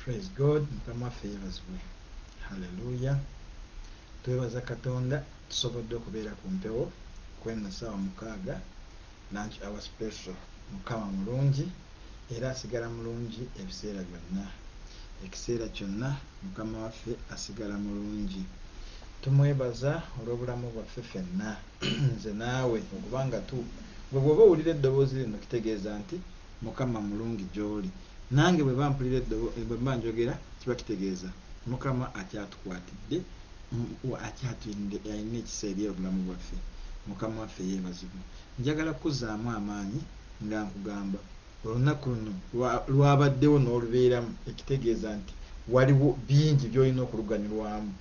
Praise God. Mukama favors we. Hallelujah. Twebaza Katonda tusobodde okubeera ku mpewo kwena ssaawa mukaaga lunch hour special. Mukama mulungi era asigala mulungi ebiseera byonna. Ekiseera kyonna Mukama waffe asigala mulungi. Tumwebaza olw'obulamu bwaffe ffenna nze naawe okubanga bwe bw'oba owulira eddoboozi lino kitegeeza nti Mukama mulungi gy'oli. Nange bwe bampulira bwe mba njogera kiba kitegeeza Mukama akyatukwatidde akyatulinde alina ekiseera eri obulamu bwaffe. Mukama waffe yeebazibwe. Njagala kuzzaamu amaanyi nga nkugamba olunaku luno lwabaddewo n'olubeeramu ekitegeeza nti waliwo bingi by'olina okuluganyulwamu.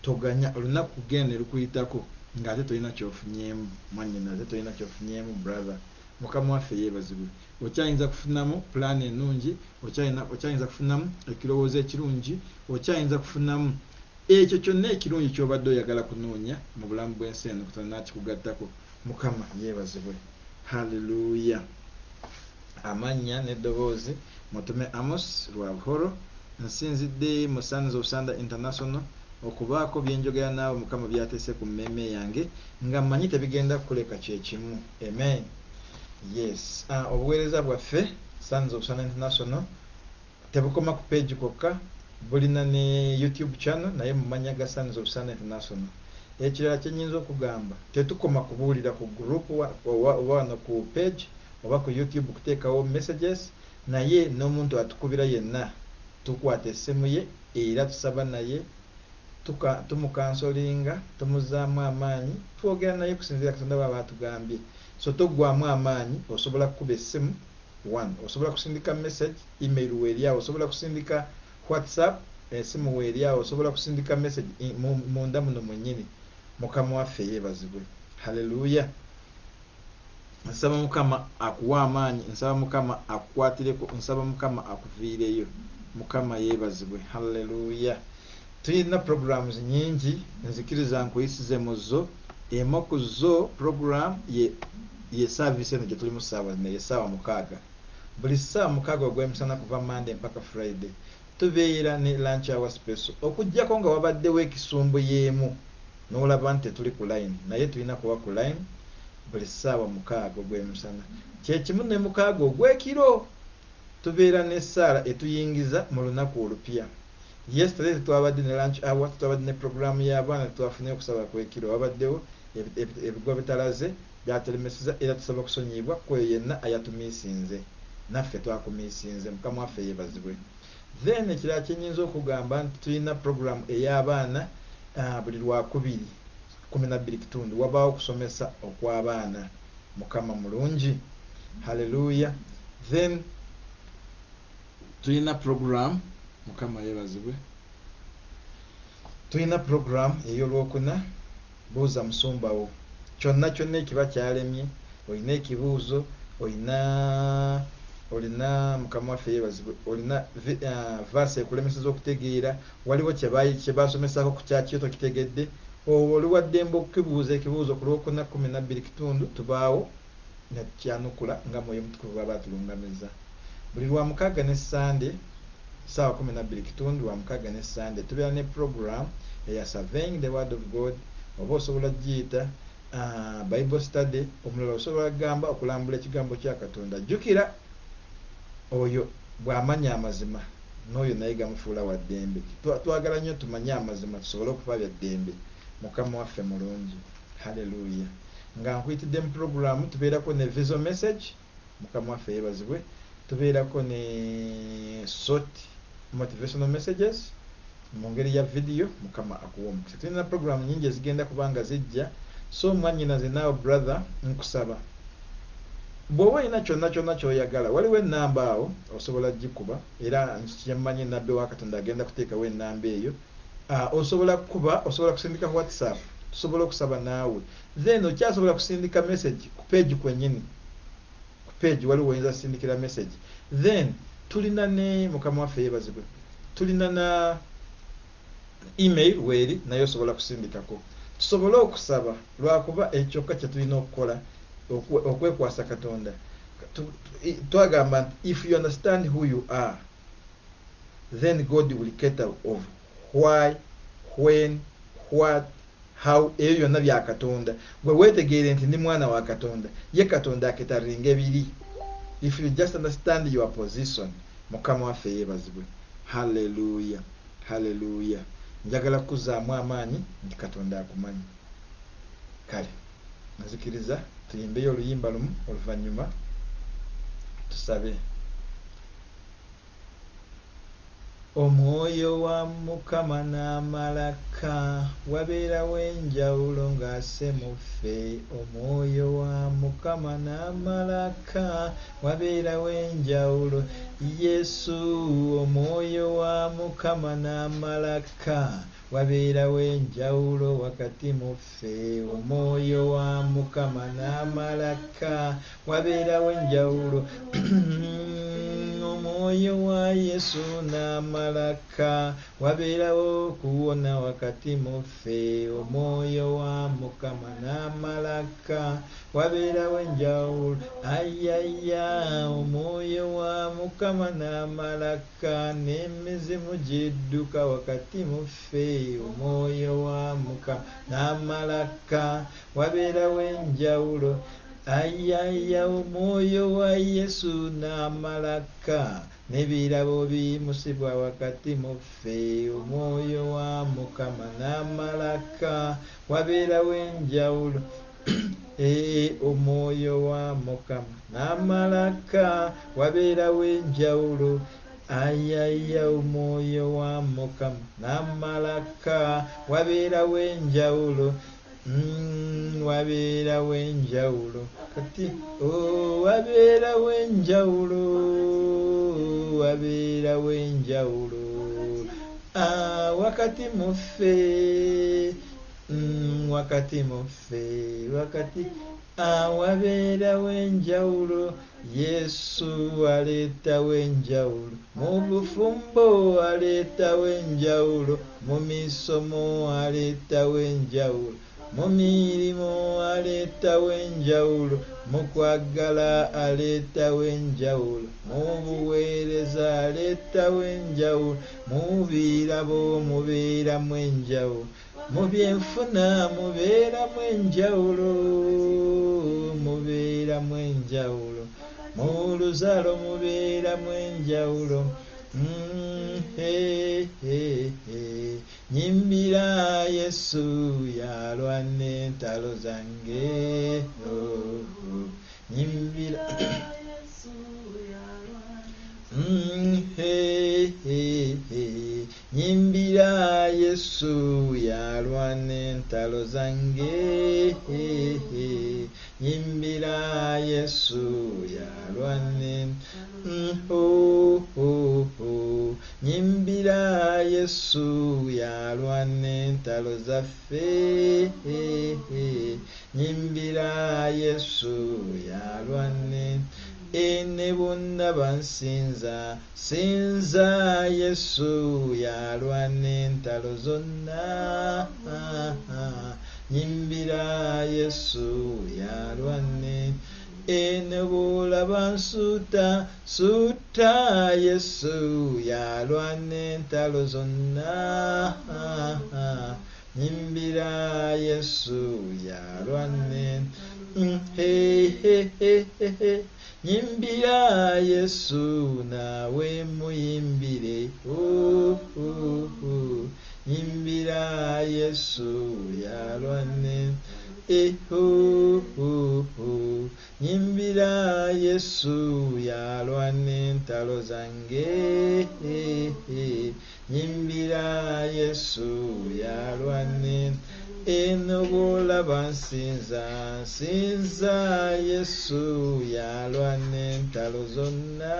Toganya olunaku kugenda ne lukuyitako ng'ate tolina kyofunyeemu mwannyina, ate tolina kyofunyeemu brother. Mukama waffe yeebazibwe. Okyayinza kufunamu pulaani ennungi, okyayinza kufunamu ekirowoozo ekirungi, okyayinza kufunamu ekyo kyonna ekirungi ky'obadde oyagala kunoonya mu bulamu bw'ensi eno Katonda n'akikugattako. Mukama yeebazibwe. Haleluya. Amannya n'eddoboozi mutume Amos Lwabuhoro. Nsinzidde mu Sons of Sunday International okubaako byenjogera naawe Mukama byateese ku mmeeme yange nga mmanyi tebigenda kukuleka kye kimu. Amen. Yes. Obuweereza bwaffe Sons of Sunday International tebukoma ku page kokka, bulina ne YouTube channel naye mu mannya ga Sons of Sunday International. Ekirala kye nnyinza okugamba tetukoma kubuulira ku group wano ku page oba ku YouTube kuteekawo messages, naye n'omuntu atukubira yenna tukwata essimu ye era tusaba naye tumukansolinga, tumuzaamu amaanyi, twogera naye kusinziira Katonda bw'aba atugambye. So toggwamu amaanyi, osobola kukuba essimu 1, osobola kusindika message, email weeryawo, osobola kusindika WhatsApp, essimu weeryawo, osobola kusindika message munda muno mwennyini. Mukama waffe yeebazibwe. Haleluya. Nsaba Mukama akuwa amaanyi, nsaba Mukama akukwatireko, nsaba Mukama akuviireyo. Mukama yeebazibwe. Haleluya. Tulina programs nyingi nzikiriza nkuyisize mu zo. Emu ku zo program ye service eno gye tuli mu ssaawa zino ye ssaawa mukaaga. Buli ssaawa mukaaga ogw'emisana kuva Monday mpaka Friday tubeera ne lunch hour special, okuggyako nga wabaddewo ekisumbu y'emu n'olaba nti tuli ku line, naye tulina kuba ku line buli ssaawa mukaaga ogw'emisana. Kye kimu ne mukaaga ogw'ekiro tubeera n'essaala etuyingiza mu lunaku olupya. Yesterday twabadde ne lunch hour, twabadde ne program y'abaana, twafunye okusaba kw'ekiro, wabaddewo ebigwa bitalaze byatelemesiza era tusaba kusonyiyibwa kweyo yenna ayatumiisinze, naffe twakumiisinze. Mukama waffe yeebazibwe. Then ekirala kye nnyinza okugamba nti tulina program ey'abaana buli Lwakubiri 12 wabaawo okusomesa okw'abaana. Mukama mulungi. Haleluya. Then tulina program, Mukama yeebazibwe, tulina program ey'Olwokuna buuza musumbawo. Kyonna ekiba kyalemye, olina ekibuuzo, olina Mukama waffe yeebazibwe, olina verse ekulemeseza okutegeera, waliwo kye baasomesako ku kyakyo tokitegedde, oli wa ddembe okukibuuza ekibuuzo ku Lwokuna 12 tubaawo ne tukyanukula nga Mwoyo Mutukuvu bw'aba atulungamiza. Buli Lwamukaaga ne Sunday ssaawa 12 Lwamukaaga ne Sunday tubeera ne program eya Surveying the Word of God, oba osobola giyita Bible study, omulala osobola gamba okulambula ekigambo kya Katonda. Jjukira oyo bw'amanya amazima n'oyo naye gamufuula wa ddembe. Twagala nnyo tumanye amazima tusobole okuba bya ddembe. Mukama waffe mulungi. Haleluya. Nga nkuyitidde mu program tubeerako ne visual message. Mukama waffe yeebazibwe. Tubeerako ne short motivational messages mu ngeri ya video. Mukama akuwa omukisa. Tulina program nyingi ezigenda kubanga zijja. So mwannyinaze naawe brother nkusaba bw'oba olina kyonna ky'oyagala, waliwo ennamba awo osobola gikuba, era kyemmanyi nabbi wa Katonda agenda kuteekawo ennamba eyo. Osobola kukuba, osobola kusindika WhatsApp, tusobola okusaba naawe. Then okyasobola kusindika message ku page kwennyini. Ku page waliwo oyinza kusindikira message. Then tulina ne Mukama waffe yeebazibwe, tulina na email weeri naye osobola kusindikako. Tusobole okusaba lwakuba ekyokka kye tulina okukola okwekwasa Katonda. Twagamba nti if you understand who you are, then God will cater of why, when, what, how. Ebyo byonna bya Katonda. Gwe weetegeere nti ndi mwana wa Katonda, ye Katonda aketaringa ebiri. If you just understand your position, Mukama waffe yeebazibwe. Hallelujah, hallelujah. Njagala kuzaamu amaanyi nti Katonda akumanyi. Kale nazikiriza tuyimbeyo oluyimba lumu, oluvannyuma tusabe. Omwoyo wa Mukama n'amalaka wabeerawo enjawulo ng'asse mu ffe. Omwoyo wa Mukama n'amalaka wabeerawo enjawulo. Yesu, omwoyo wa Mukama n'amalaka wabeerawo enjawulo wakati mu ffe. Omwoyo wa Mukama n'amalaka wabeerawo enjawulo. Omwoyo wa Yesu n'amalaka wabeerawo kuwona wakati mu ffe. Omwoyo wa Mukama n'amalaka wabeerawo enjawulo. Ayaya, omwoyo wa Mukama n'amalaka n'emizimu gidduka wakati mu ffe. Omwoyo wa Mukama n'amalaka wabeerawo enjawulo. Ayaya, omwoyo wa Yesu n'amalaka n'ebirabo biyimusibwa wakati mu ffe. Omwoyo wa Mukama n'amalaka wabeerawo enjawulo. Omwoyo wa Mukama n'amalaka wabeerawo enjawulo. Ayaya, omwoyo wa Mukama n'amalaka wabeerawo enjawulo. Wabeerawo enjawulo kati, wabeerawo enjawulo, wabeerawo enjawulo wakati mu ffe, wakati mu ffe, wakati wabeerawo enjawulo. Yesu aleetawo enjawulo mu bufumbo, aleetawo enjawulo mu misomo, aleetawo enjawulo mu mirimu, aleetawo enjawulo mu kwagala, aleetawo enjawulo mu buweereza, aleetawo enjawulo mu birabo, mubeeramu enjawulo mu byenfuna, mubeeramu enjawulo, mubeeramu enjawulo mu luzalo, mubeeramu enjawulo. Nyimbira Yesu yalwana entalo zange. Nyimbira nyimbira Yesu yalwana entalo zange. Nyimbira Yesu yalwana. Nyimbira Yesu yalwana entalo zaffe. Nyimbira Yesu yalwana. Ne bonna bansinza, sinza Yesu yalwana entalo zonna. Nyimbira Yesu yalwana. Ne bw'olaba nsuuta, suuta Yesu yalwana entalo zonna. Nyimbira Yesu yalwana. Nyimbira Yesu naawe muyimbire. Nyimbira Yesu yalwana. Nyimbira Yesu yalwana entalo zange. Nyimbira Yesu yalwana. Ne bw'olaba nsinza, nsinza Yesu yalwana entalo zonna.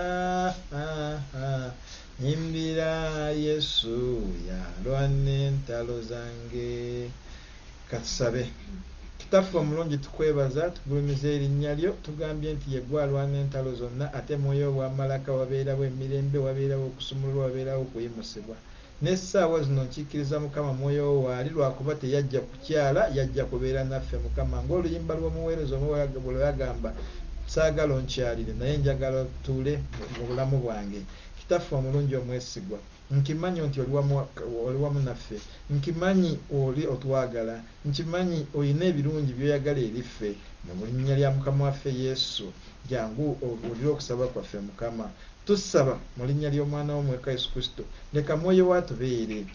Nyimbira Yesu yalwana entalo zange. Katusabe. Kitaffe omulungi tukwebaza, tugulumiza erinnya lyo, tugambye nti ye gwe alwana entalo zonna, ate mwoyo w'amalaka wabeerawo emirembe, wabeerawo okusumululwa, wabeerawo okuyimusibwa. N'essaawa zino nkiikiriza Mukama mwoyo wo waali, lwakuba teyajja kukyala, yajja kubeera naffe Mukama. Ng'oluyimba lw'omuweereza omuweereza bwe yagamba, saagala onkyalire naye njagala tuule mu bulamu bwange. kitaffe omulungi omwesigwa, nkimanyi nti oli wamu naffe, nkimanyi oli otwagala, nkimanyi olina ebirungi by'oyagala eriffe. Mu linnya lya Mukama waffe Yesu, jangu owulire okusaba kwaffe Mukama. Tusaba mu linnya ly'omwana w'omweka Yesu Kristo, leka Mwoyo wo atubeere.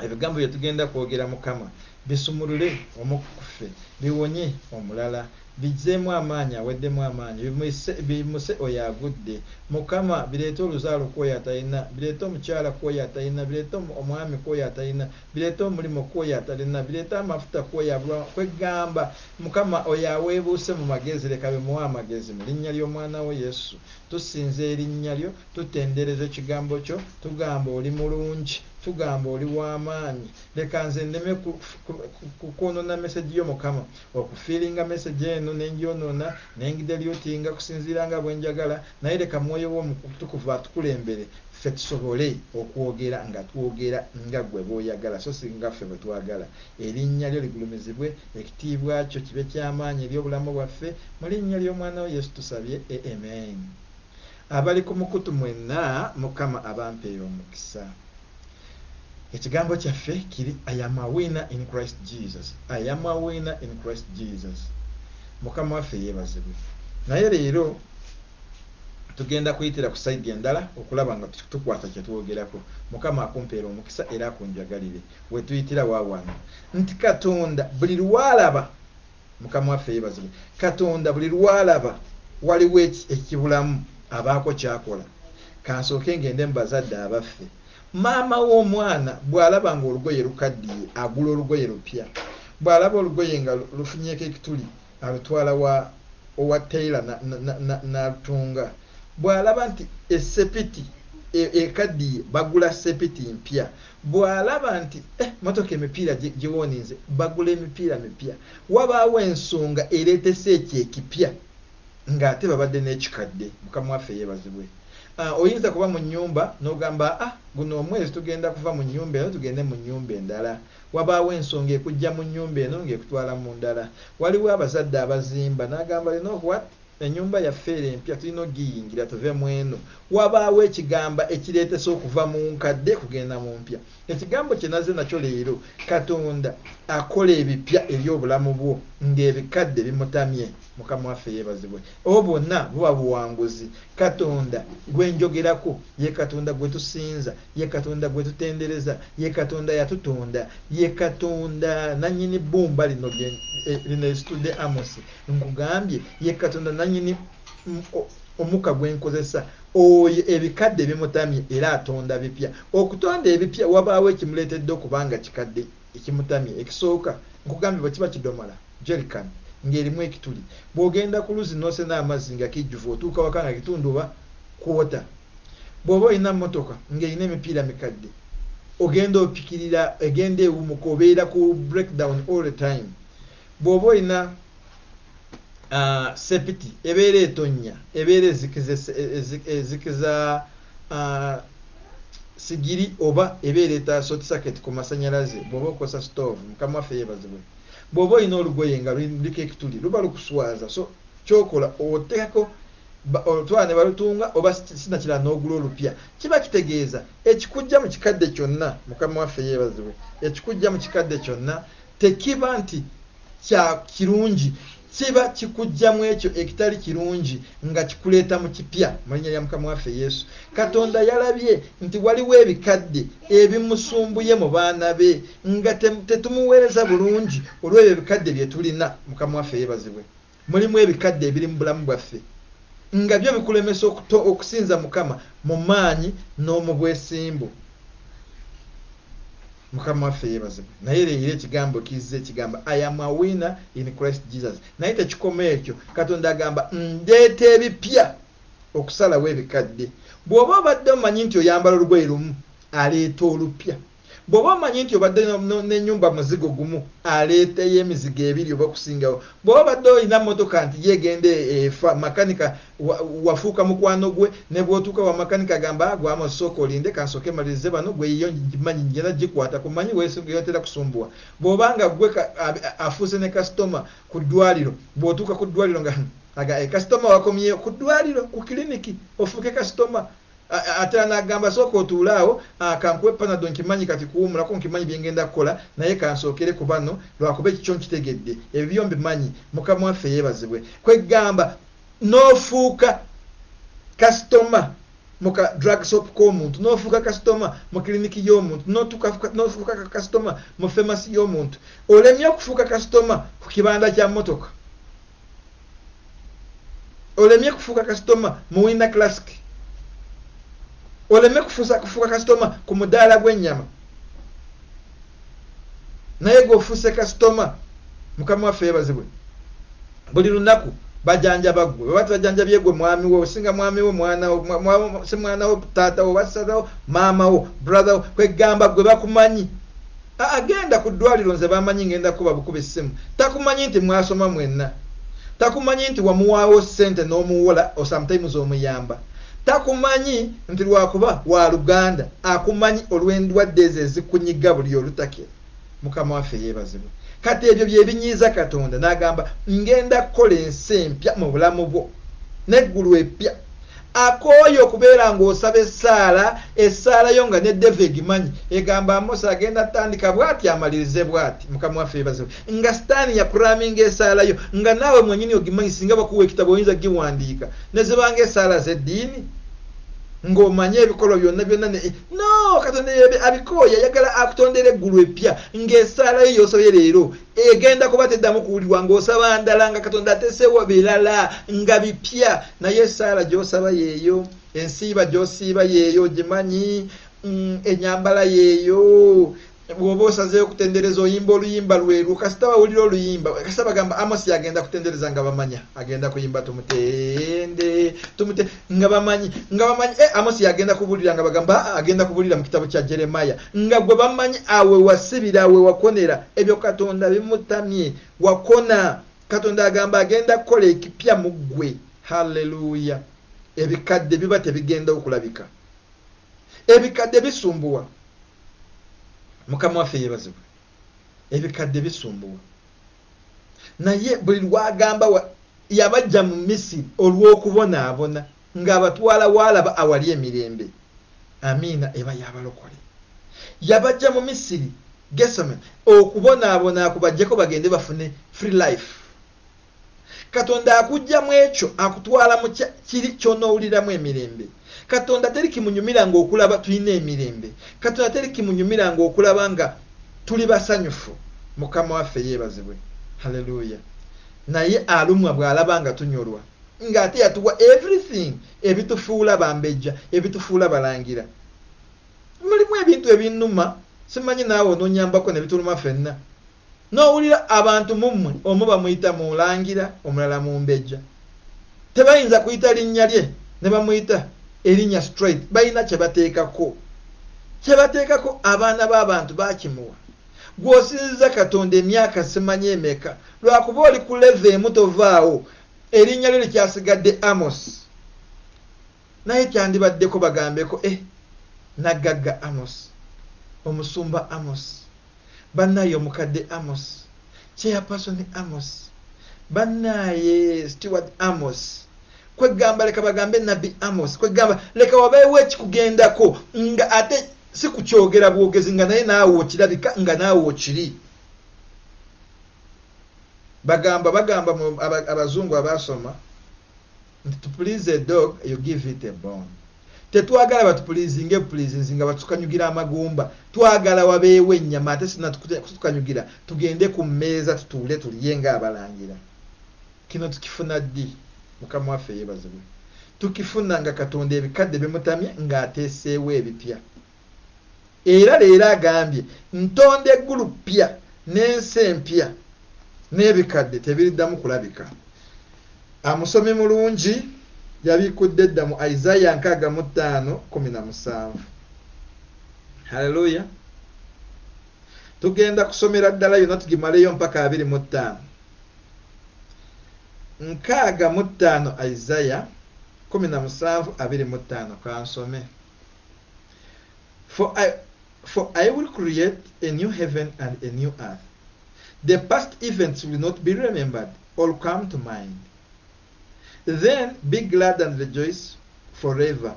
Ebigambo bye tugenda kwogera Mukama bisumulule omu ku ffe, biwonye omulala, bizeemu amaanyi aweddemu amaanyi, bimuse oyo agudde. Mukama bireete oluzaalo kwoyo atalina, bireete omukyala kwoyo atalina, bireete omwami kwoyo atalina, bireete omulimu kwoyo atalina, bireete amafuta kwoyo abulwa. Kwegamba Mukama oyo aweebuuse mu magezi, leka bimuwe amagezi mu linnya ly'omwana wo Yesu. Tusinza erinnya lyo, tutendereza ekigambo kyo, tugamba oli mulungi, tugamba oli w'amaanyi. Leka nze ndeme kwonoona meseji yo Mukama, okufiiringa meseji eno nenjonoona nengida lyotinga kusinziira nga bwe njagala, naye leka Mwoyo wo Omutukuvu atukulembere ffe tusobole okwogera nga twogera nga gwe bw'oyagala so si nga ffe bwe twagala. Erinnya lyo ligulumizibwe, ekitiibwa kyo kibe ky'amaanyi eri obulamu bwaffe, mu linnya ly'omwana wo Yesu tusabye, amen. Abali ku mukutu mwenna Mukama abampeera omukisa. Ekigambo kyaffe kiri I am a winner in Christ Jesus. I am a winner in Christ Jesus. Mukama waffe yeebazibwe. Naye leero tugenda kuyitira ku side endala okulaba nga tukwata kye twogerako. Mukama akumpeera omukisa era akunjagalire. We tuyitira waawano nti Katonda buli lwalaba, Mukama waffe yeebazibwe, Katonda buli lwalaba waliwo ekibulamu abaako kyakola. Kansooke ngende mu bazadde abaffe. Maama w'omwana bw'alaba ng'olugoye lukaddiye agula olugoye lupya. Bw'alaba olugoye nga lufunyeeko ekituli alutwala owa tailor n'alutunga. Bw'alaba nti essepiti ekaddiye bagula sepiti mpya. Bw'alaba nti motoka emipiira giwonize bagula emipiira mipya. Wabaawo ensonga ereetese ekyo ekipya ng'ate babadde n'ekikadde. Mukama waffe yeebazibwe. Oyinza kuba mu nnyumba n'ogamba guno omwezi tugenda kuva mu nnyumba eno tugende mu nnyumba endala. Wabaawo ensonga ekujja mu nnyumba eno ng'ekutwala mu ndala. Waliwo abazadde abazimba n'agamba lino what ennyumba yaffe empya tulina ogiyingira tuve mu eno. Wabaawo ekigamba ekireetese okuva mu nkadde kugenda mu mpya. Ekigambo kye naze nakyo leero, Katonda akola ebipya eri obulamu bwo ng'ebikadde bimutamye. Mukama waffe yeebazibwe. Bwonna buba buwanguzi. Katonda gwe njogerako ye Katonda gwe tusinza, ye Katonda gwe tutendereza, ye Katonda yatutonda, ye Katonda nannyini bbumba lino esitudde Amosi. Nkugambye ye Katonda nannyini omuka gwe nkozesa. Oyo ebikadde bimutamye era atonda bipya. Okutonda ebipya wabaawo ekimuleetedde okubanga kikadde ekimutamye. Ekisooka nkugambye bwe kiba kidomola jerrycan ng'erimu ekituli. Bw'ogenda ku luzzi n'ose n'amazzi nga kijjuvu otuuka waka nga kitundu oba kwota. Bw'oba olina mmotoka ng'erina emipiira mikadde ogenda opikirira egenda ewumuka obeera ku breakdown all the time. Bw'oba olina sepiti ebeera etonnya ebeera ezikiza sigiri oba ebeera etaasoti saketi ku masanyalaze bw'oba okosa stove. Mukama waffe yeebazibwe. Bw'oba olina olugoye nga luliko ekituli luba lukuswaza so kyokola oteekako olutwala ne balutunga oba sinakira n'ogula olupya. Kiba kitegeeza ekikujja mu kikadde kyonna. Mukama waffe yeebazibwe. Ekikujja mu kikadde kyonna tekiba nti kya kirungi, kiba kikujjamu ekyo ekitali kirungi nga kikuleeta mu kipya mu linnya lya Mukama waffe Yesu. Katonda yalabye nti waliwo ebikadde ebimusumbuye mu baana be nga tetumuweereza bulungi olw'ebyo ebikadde bye tulina. Mukama waffe yeebazibwe. Mulimu ebikadde ebiri mu bulamu bwaffe nga byo bikulemesa okusinza Mukama mu maanyi n'omu bwesimbu. Mukama waffe yeebazibwe. Naye leero ekigambo kizze ekigamba I am a winner in Christ Jesus. Naye tekikoma ekyo. Katonda agamba ndeeta ebipya okusalawo ebikadde. Bw'oba obadde omanyi nti oyambala olugoye lumu aleeta olupya. Bw'oba omanyi nti obadde n'ennyumba muzigo gumu aleeteyo emizigo ebiri oba kusingawo. Bw'oba obadde olina mmotoka nti yegende efa makanika wafuuka mukwano gwe ne bw'otuuka wa makanika agamba gwamu osooka olinde kansooke malirize bano gwe yiyo ngimanyi njena gikwata kumanyi weeyotera kusumbuwa. Bw'obanga gwe afuuse ne kasitoma ku ddwaliro bw'otuuka ku ddwaliro nga kasitoma wakomyeyo ku ddwaliro ku kiriniki ofuuke kasitoma ate n'agamba sooka otuulaawo kankuwe panado nkimanyi kati kuwumulako nkimanyi byengenda kukola naye kansookere ku bano lwakuba ekikyo nkitegedde ebyo mbimanyi mukama waffe yeebazibwe kwegamba n'ofuuka kasitoma muka drug shop k'omuntu n'ofuuka kasitoma mu kiriniki y'omuntu n'ofuuka kasitoma mu famasi y'omuntu olemye okufuuka kasitoma ku kibanda kya mmotoka olemye kufuuka kasitoma mu winner classic olemye kufuuka kasitoma ku mudaala gw'ennyama naye gweofuuse kasitoma mukama waffe yeebazibwe buli lunaku bajanjaba ggwe bwe bati bajanjabye ggwe mwami wo osinga mwami wo si mwana wo taata wo basata wo maama wo brother wo kwegamba ggwe bakumanyi agenda ku ddwaliro nze bamanyi ngenda kuba bukuba essimu takumanyi nti mwasoma mwenna takumanyi nti wamuwaawo ssente n'omuwola sometimes omuyamba takumanyi nti lwakuba wa Luganda akumanyi olw'endwadde ezo ezikunyiga buli olutakira mukama waffe yeebazibwe kati ebyo byebinyiiza Katonda n'agamba ngenda kukola ensi empya mu bulamu bwo n'eggulu epya akooyo okubeera ng'osaba essaala yo nga ne Devi egimanyi egamba Amosi agenda atandika bw'ati amalirize bw'ati mukama waffe yeebazibwe nga sitaani yakuraminga essaala yo nga naawe mwenyini ogimanyi singa bakuwa ekitabo oyinza giwandiika ne zibanga essaala z'eddiini ng'omanye ebikolwa byonna no Katonda abikooya ayagala akutondera eggulu epya ng'essaala yo y'osabye leero egenda kuba teddamu kuwulirwa ng'osaba ndala nga Katonda ateesewo birala nga bipya naye essaala gy'osaba yeeyo ensiiba gy'osiiba yeeyo gimanyi enyambala yeeyo bw'oba osazeeyo kutendereza oyimba oluyimba lweru kasita bawulira oluyimba kasita bagamba Amosi agenda kutendereza nga bamanya agenda kuyimba tumutende nga bamanyi Amosi agenda kubulira nga bagamba agenda kubulira mu kitabo kya Jeremiah nga gwe bamanyi awe wasibira awe wakonera ebyo Katonda bimutamye wakona Katonda agamba agenda kukola ekipya mu ggwe haleluya ebikadde biba tebigenda okulabika ebikadde bisumbuwa mukama waffe yeebazibwe ebikadde bisumbuwa naye buli lwagamba yabajja mu Misiri olw'okubonaabona ng'abatwala waalaba awali emirembe amiina eba yabalokole yabajja mu Misiri Gesamen okubonaabona akubajjeko bagende bafune free life Katonda akujja mu ekyo akutwala mu kiri ky'onoowuliramu emirembe Katonda teri kimunyumira ng'okulaba tulina emirembe Katonda teri kimunyumira ng'okulaba nga tuli basanyufu mukama waffe yeebazibwe haleluya naye alumwa bw'alaba nga tunyolwa ng'ate yatuwa everything ebitufuula bambejja ebitufuula balangira mulimu ebintu ebinnuma simanyi naawe ononyambako ne bituluma ffenna n'owulira abantu mummwe omu bamuyita mulangira omulala mumbejja tebayinza kuyita linnya lye ne bamuyita erinya straight balina kyebateekako abaana b'abantu bakimuwa gw'osinziza Katonda emyaka simanyi emeka lwakuba oli ku leve emu tovaawo erinnya lyo likyasigadde Amos naye kyandibaddeko bagambeko naggagga Amos omusumba Amos bannaye omukadde Amos chairperson Amos bannaye Stewart Amos kwegamba leka bagambe nabbi Amos kwegamba leka wabeewo ekikugendako nga ate si kukyogera bwogezi nga naye naawe okirabika nga naawe okiri bagamba abazungu abasoma nti to please a dog you give it a bone tetwagala batupulizinge pulizinzi nga batukanyugira amagumba twagala wabeewo ennyama ate sina tukanyugira tugende ku mmeeza tutuule tuliye nga abalangira kino tukifuna ddi mukama waffe yeebazibwe tukifuna nga Katonda ebikadde bimutamye ng'ateeseewo ebipya era leero agambye ntonda eggulu ppya n'ensi empya n'ebikadde tebiriddamu kulabika amusomi mulungi yabikudde dda mu Isaiah 65:17 haleluya tugenda kusomera ddala yonna tugimaleyo mpaka 25 65 Isaiah 17:25 kansome For I will create a new heaven and a new earth. The past events will not be remembered or come to mind. Then be glad and rejoice forever.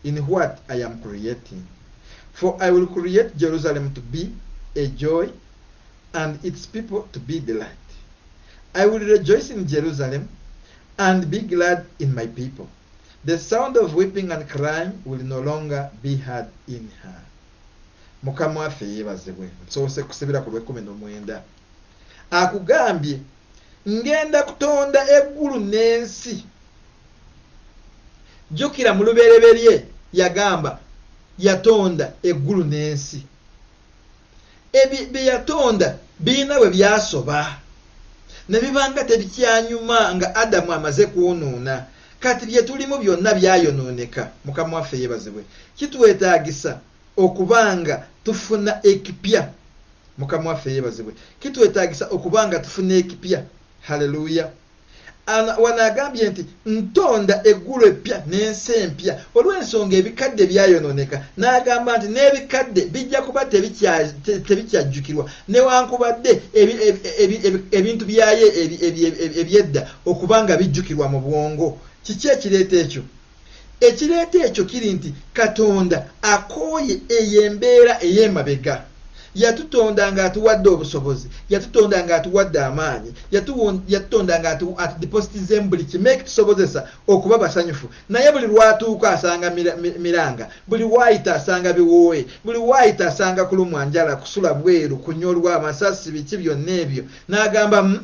in what I am creating. For I will create Jerusalem to be a joy and its people to be delight. I will rejoice in Jerusalem and be glad in my people. The sound of weeping and crying will no longer be heard in her. Mukama waffe yeebazibwe. Nsoose kusibira ku lw'ekumi akugambye ngenda kutonda eggulu n'ensi. Jjukira mu lubereberye yagamba yatonda eggulu n'ensi. Bye yatonda birina bwe byasoba ne bibanga tebikyanyuma nga Adamu amaze kwonoona. Kati bye tulimu byonna byayonooneka. Mukama waffe yeebazibwe. Kitwetaagisa okubanga tufuna ekipya. Mukama waffe yeebazibwe. Kitwetaagisa okubanga tufuna ekipya. Haleluya. Wanagambye nti ntonda eggulu eppya n'ensi empya. Olw'ensonga ebikadde byayonooneka n'agamba nti n'ebikadde bijja kuba tebikyajjukirwa newankubadde ebintu byayo ebyedda okubanga bijjukirwa mu bwongo. Kiki ekireeta ekyo? Ekireeta ekyo kiri nti Katonda akooye ey'embeera ey'emabega. Yatutonda nga atuwadde obusobozi, yatutonda nga atuwadde amaanyi, yatutonda nga atudepositizeemu buli kimu kitusobozesa okuba basanyufu. Naye buli lwatuuka asanga miranga, buli waayita asanga biwooye, buli waayita asanga kulumwa njala, kusula bweru, kunyolwa amasasi, biki byonna ebyo. N'agamba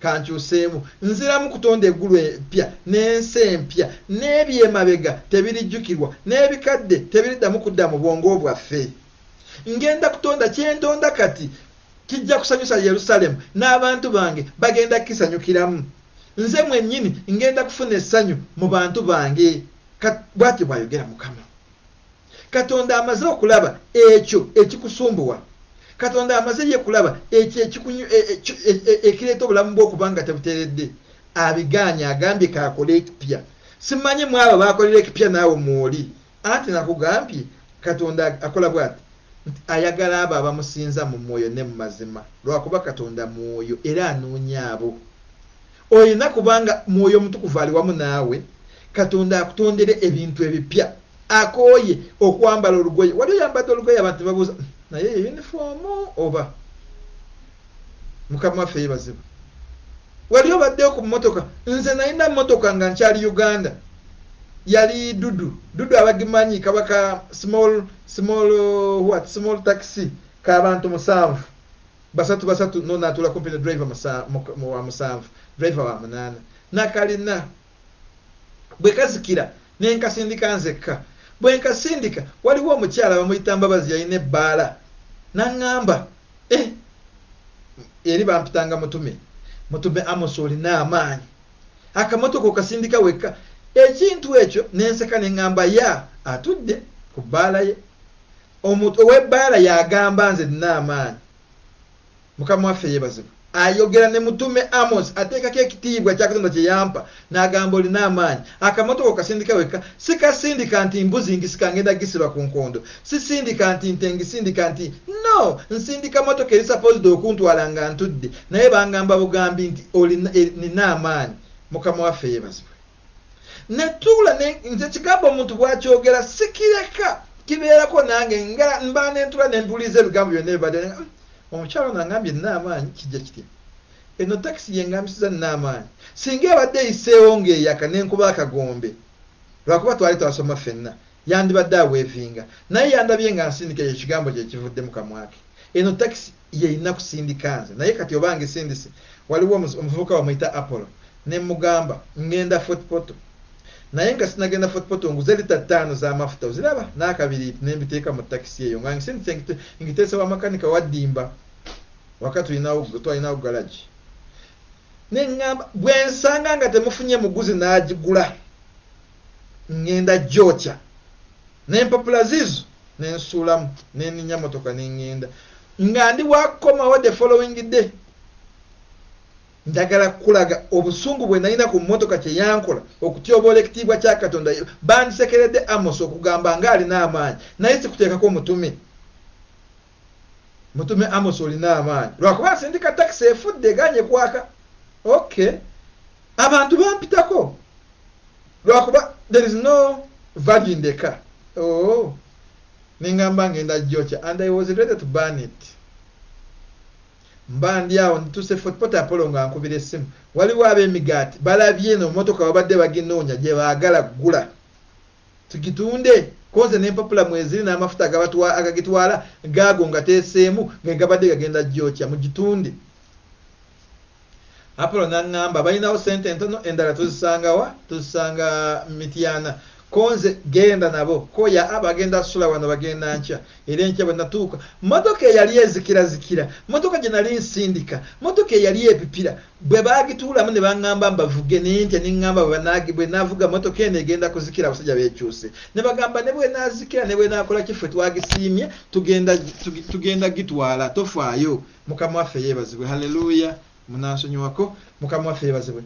kankyuseemu, nziramu kutonda eggulu empya n'ensi empya, n'ebyemabega tebirijjukirwa, n'ebikadde tebiriddamu kudda mu bwongo bwaffe. Ngenda kutonda kyentonda kati kijja kusanyusa Yerusalemu n'abantu bange bagenda kisanyukiramu. Nze mwennyini ngenda kufuna essanyu mu bantu bange. Bw'atyo bw'ayogera Mukama. Katonda amaze okulaba ekyo ekikusumbuwa. Katonda amaze ye kulaba ekyo ekireeta obulamu bw'okubanga tebuteredde. Abiganya agambye kaakole ekipya. Simanyi mwabo baakolera ekipya naawe mwoli. Anti nakugambye Katonda akola bw'ati. Ayagala abo abamusinza mu mwoyo ne mu mazima. Lwakuba Katonda mwoyo era anoonya abo. Olina kubanga mwoyo mutukuvu ali wamu naawe. Katonda akutondere ebintu ebipya. Akooye okwambala olugoye. Wali oyambadde olugoye abantu babuuza naye yunifoomu oba. Mukama waffe yeebazibwe. Wali obaddeyo ku mmotoka. Nze nalina mmotoka nga nkyali Uganda. Yali dudu abagimanyi kabaka small taxi k'abantu 7 basatu nona atula kumpi ne driver wa 7 driver wa 8 nakalina bwe kazikira nenkasindika nzekka bwe nkasindika waliwo omukyala bamuyita Mbabazi yalina ebbaala n'aŋŋamba eri bampitanga mutume Amos olina amaanyi akamotoka okasindika wekka. Ekintu ekyo nenseka neŋŋamba ya atudde ku bbaala ye. Omuntu ow'ebbaala yagamba nze nina amaanyi. Mukama waffe yeebazibwe. Ayogera ne mutume Amos ateekako ekitiibwa kya Katonda kye yampa n'agamba olina amaanyi. Akamotoka okasindika wekka. Sikasindika nti mbuzi ngisika ngenda gisirwa ku nkondo. Sisindika nti nte ngisindika nti no. Nsindika motoka eri supposed okuntwala nga ntudde. Naye bangamba bugambi nti nina amaanyi. Mukama waffe yeebazibwe. Netula nze kigambo omuntu bw'akyogera sikireka kibeerako nange nga mba nentula nempuliza ebigambo byonna ebibadde omukyalo nangambye nina amaanyi kijja kitya. Eno takisi yengambisiza nina amaanyi. Singa ebadde eyiseewo ng'eyaka nenkuba akagombe lwakuba twali twasoma ffenna yandibadde aweevinga naye yandabye nga nsindika ekyo kigambo kye kivudde mu kamwa ke. Eno takisi yeyina kusindika nze naye kati oba ngisindise waliwo omuvubuka bamuyita Apollo ne mugamba ngenda Fort Portal. Naye nga sinagenda Fort Portal nguze lita 5 z'amafuta oziraba n'akabiri nembiteeka mu takisi eyo nga ngisindise ngiteesa wa makanika waddimba wakati twalinawo garage. Neŋŋamba bwe nsanga nga temufunye muguzi n'agigula ngenda gyokya n'empapula zizo nensuulamu neninya motoka neŋŋenda nga ndi wakomawo the following day. Njagala kulaga obusungu bwe nalina ku mmotoka kye yankola okutyoboola ekitiibwa kya Katonda. Bandisekeredde Amos okugamba nga alina amaanyi naye sikuteekako mutume Amos olina amaanyi lwakuba nsindika takisi efudde eganye kwaka. Okay, abantu bampitako lwakuba there is no value in the car. oh ningamba ngenda Georgia and I was ready to burn it mbandi awo ntuse fotpota Apollo nga nkubira essimu waliwo ab'emigaati balabye no motoka babadde baginoonya gye baagala gula tugitunde koze n'empapula mweziri n'amafuta agagitwala gaago nga teeseemu ng'egabadde gagenda Georgia mugitunde Apollo n'aŋŋamba balinawo sente entono endala tuzisanga Mityana konze genda nabo koya abagenda sula wano bagenda nkya era enkya bwe natuuka motoka eyali ezikira motoka gye nali nsindika motoka eyali epipira bwe baagituulamu ne baŋŋamba mbavuge nentya neŋŋamba bwe naavuga motoka eno egenda kuzikira abasajja beekyuse ne bagamba ne bwe naazikira ne bwe naakola kiffe twagisiimye tugenda gitwala tofaayo mukama waffe yeebazibwe haleluya munansonyiwako mukama waffe yeebazibwe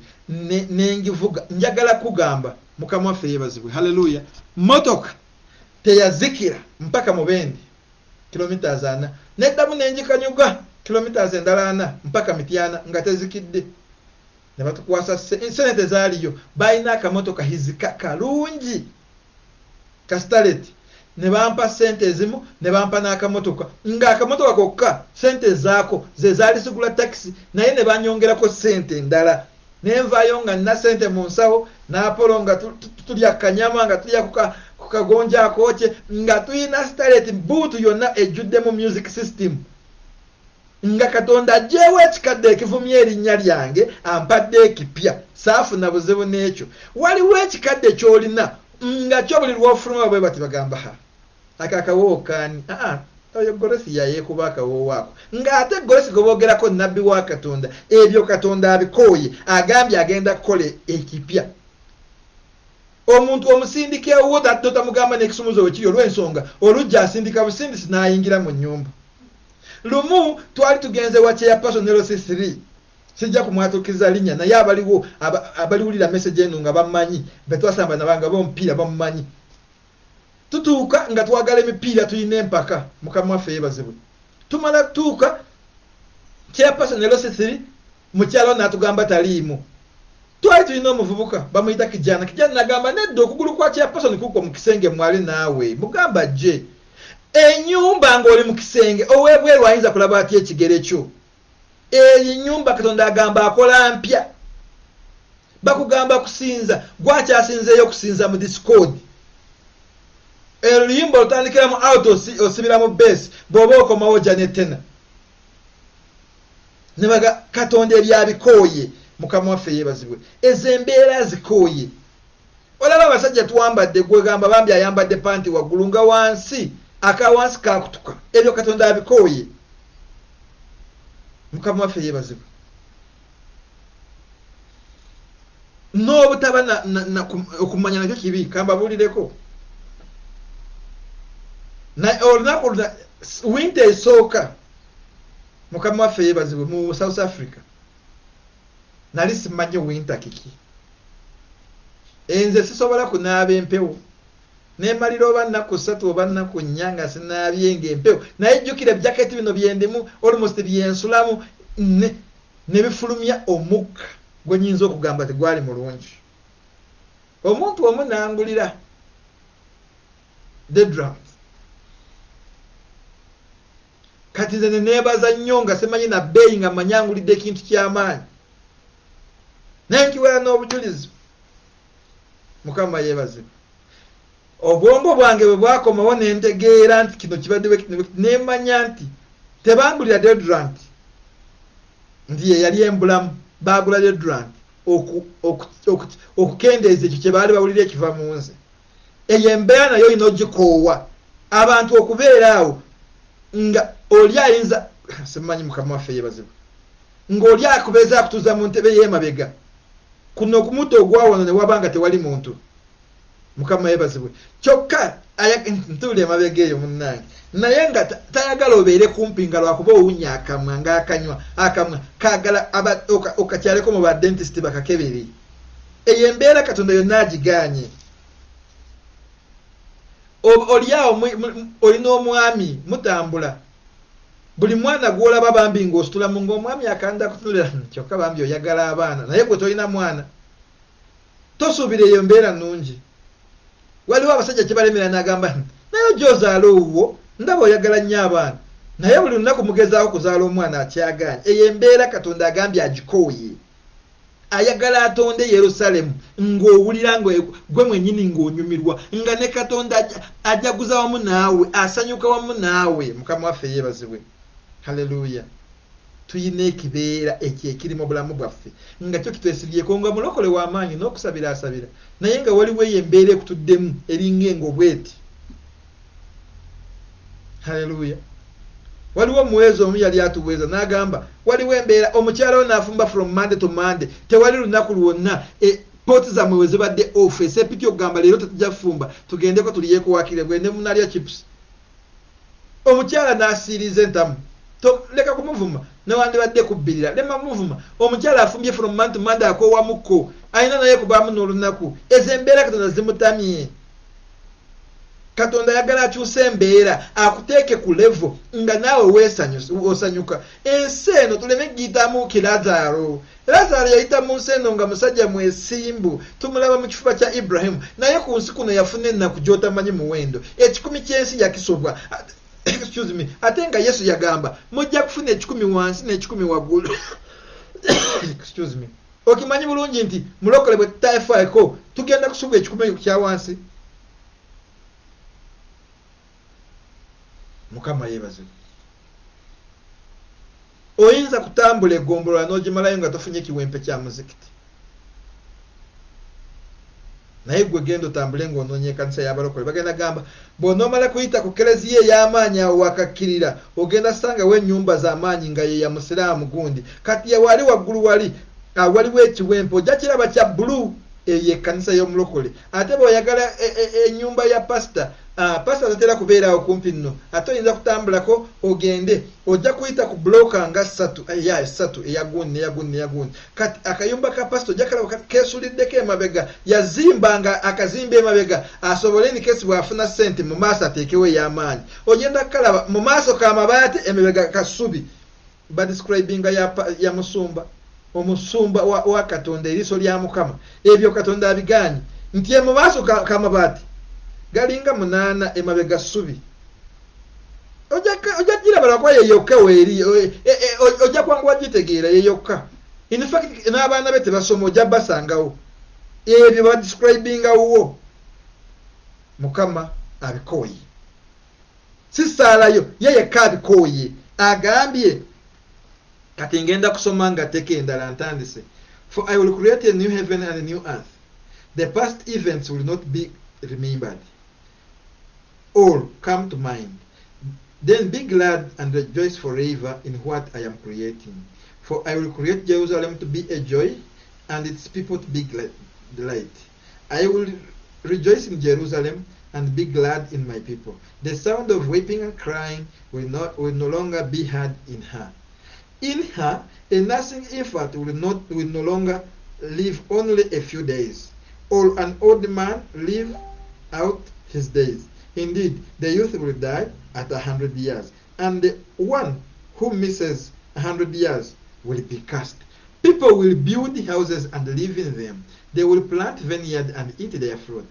nengivuga njagala kugamba mukama waffe yeebazibwe haleluya motoka teyazikira mpaka Mubende kilometers 4 neddamu nenjikanyuga kilometers endala 4 mpaka Mityana nga tezikidde ne batukwasa sente zaaliyo balina akamotoka hizika kalungi kastaleti ne bampa sente ezimu ne bampa n'akamotoka nga akamotoka kokka sente zaako ze zaali zigula taxi naye ne banyongerako sente endala nenvaayo nga nina sente mu nsawo n'Apollo nga tulya kanyama nga tulya ku kagonja akooke nga tulina starlet buutu yonna ejjuddemu music system nga Katonda ajjeewo ekikadde ekivumya erinnya lyange ampadde ekipya saafuna buzibu n'ekyo waliwo ekikadde ky'olina nga kyo buli lw'ofuluma bwe bati bagamba akakawookaani oyo Gorosi yayeekuba akawoowo ako ng'ate Gorosi gwe boogerako nnabbi wa Katonda ebyo Katonda abikooye agambye agenda kukola ekipya omuntu omusindika ewuwo totamugamba n'ekisumuzo we kiri olw'ensonga olujja asindika busindisi n'ayingira mu nnyumba lumu twali tugenze wa chairperson LC3 sijja kumwatuukiriza linnya naye abaliwo abaliwulira message eno nga bamumanyi betwasamba nabanga bomupiira bamumanyi tutuuka nga twagala emipiira tulina empaka mukama waffe yeebazibwe tumala tuuka chairperson LC3 mukyalo n'atugamba taliimu twali tulina omuvubuka bamuyita kijana nagamba nedda okugulu kwa chairperson kuko mu kisenge mwali naawe mugamba gye ennyumba ng'oli mu kisenge ow'ebweru ayinza kulaba atya ekigere kyo eyo ennyumba Katonda agamba akola mpya bakugamba kusinza gwakyasinzeeyo okusinza mu Discord oluyimba olutandikiramu out osibira mu base bw'oba okomawo janetena ne baga Katonda ebyabikooye mukama waffe yeebazibwe ezo embeera zikooye olaba abasajja tuwambadde gwegamba bambi ayambadde panti waggulu nga wansi akawansi kakutuka ebyo Katonda abikooye mukama waffe yeebazibwe n'obutaba okumanya nakyo kibi kambabulireko olunaku winter esooka mukama waffe yeebazibwe mu South Africa nali simanyi winter kiki enze sisobola kunaaba empewo nemalira oba nnaku 3 oba nnaku 4 nga sinaabye ng'empewo naye jjukira ebijaketi bino byendimu almost byensulamu ne bifulumya omukka gwe nyinza okugamba tegwali mulungi omuntu omu n'angulira the drums kati nze ne neebaza nnyo nga simanyi na bbeeyi nga mmanyi angulidde ekintu ky'amaanyi naye nkiwera n'obujulizi mukama yeebazibwe obwongo bwange bwe bwakomawo ne ntegeera nti kino kibadde nemanya nti tebangulira deodorant nti ye yali embulamu baagula deodorant okukendeeza ekyo kye baali bawulira ekiva mu nze eyo embeera nayo olina ogikoowa abantu okubeera awo nga oli ayinza simanyi mukama waffe yeebazibwe ng'oli akubeeza akutuuza mu ntebe y'emabega kuno okumuta ogwawano ne waba nga tewali muntu mukama yeebazibwe kyokka ntuula emabega eyo munnange naye nga tayagala obeere kumpi nga lwakuba owunya akamwa ng'akanywa akamwa kaagala okakyaleko mu badentist bakakebere eyo embeera Katonda yonna agiganye oli awo olina omwami mutambula buli mwana gwolaba bambi ng'ositulamu ng'omwami akanda kutunulira kyokka bambi oyagala abaana naye gwe tolina mwana tosuubira eyo mbeera nnungi waliwo abasajja kyebalemera n'agamba naye gy'ozaala owuwo ndaba oyagala nnyo abaana naye buli lunaku mugezaawo kuzaala omwana akyagaanye. eyo embeera Katonda agambye agikooye. ayagala atonde Yerusalemu ng'owulira gwe mwennyini ng'onyumirwa nga ne Katonda ajaguza wamu naawe asanyuka wamu naawe. Mukama waffe yeebazibwe. Haleluya. Tuyina ekibeera ekyo ekiri mu bulamu bwaffe nga kyo kitwesibyeko nga mulokole w'amaanyi n'okusabira asabira naye nga waliwo eyo embeera ekutuddemu eringa eng'obweti. Haleluya. waliwo omuweezi omu yali atuweeza n'agamba waliwo embeera omukyala we n'afumba from Monday to Monday tewali lunaku lwonna pooti zammwe we zibadde off esepiti okugamba leero tetujja kufumba tugendeko tuliyeko wakire bwe ne munalya chips. Omukyala n'asiiriza entamu leka kumuvuma newandibadde kubbirira lema muvuma. Omukyala afumbye from Monday to Monday akoowamuko alina naye kubaamu n'olunaku. ezo embeera Katonda zimutamye. Katonda yagala akyusa embeera akuteeke ku levo nga naawe osanyuka. ensi eno tuleme giyitamu ki Lazaro. Lazaro yayita mu nsi eno nga musajja mwesimbu tumulaba mu kifuba kya Ibrahimu naye ku nsi kuno yafuna ennaku gy'otamanyi muwendo. 10 ky'ensi yakisobwa. Excuse me. Ate nga Yesu yagamba mujja kufuna 10 wansi ne10 waggulu. Excuse me. Okimanyi bulungi nti mulokole bwe tutafaako tugenda kusubwa 10 kya wansi. Mukama yeebaze. Oyinza kutambula egombolola n'ogimalayo nga tofunye kiwempe kya muzikiti. Naye gwe genda otambule ng'onoonya ekkanisa y'abalokole. Bagenda gamba bw'onoomala kuyita ku kereziya ey'amaanyi awo wakakkirira ogenda sangawo ennyumba z'amaanyi nga ye ya musiraamu gundi. Kati wali waggulu waliwo ekiwempe ojja kiraba kya bbulu. Eyo ekkanisa y'omulokole. Ate bw'oyagala ennyumba ya pasita pasita tatera kubeerawo kumpi nno. Ate oyinza kutambulako ogende ojja kuyita ku buloka nga 3 eyagundi. Kati akayumba ka pasita ojja kalaba keesuliddeko emabega yazimbanga akazimba emabega asobole ni kesi bw'afuna ssente mu maaso ateekewo ey'amaanyi. Ogenda kalaba mu maaso k'amabaati emabega kasubi. Badescribinga ya musumba. Omusumba wa Katonda eriiso lya Mukama. Ebyo Katonda abiganye nti mu maaso k'amabaati galinga 8 emabega ssubi. Ojja gira balakwa yeyokka weeri ojja kwanguwa gitegeera yeyokka. In fact n'abaana be tebasoma ojja basangawo. Ebyo badescribinga wo Mukama abikooye. Si saalayo yeyekka abikooye. Agambye kati ngenda kusoma nga teke endala ntandise. For I will create a new heaven and a new earth. The past events will not be remembered or come to mind. Then be glad and rejoice forever in what I am creating. For I will create Jerusalem to be a joy and its people to be delight. I will rejoice in Jerusalem and be glad in my people. The sound of weeping and crying will no longer be heard in her. In her, a nursing infant will no longer live only a few days, or an old man live out his days. Indeed, the youth will die at 100 years, and the one who misses 100 years will be cast. People will build houses and live in them. They will plant vineyards and eat their fruit.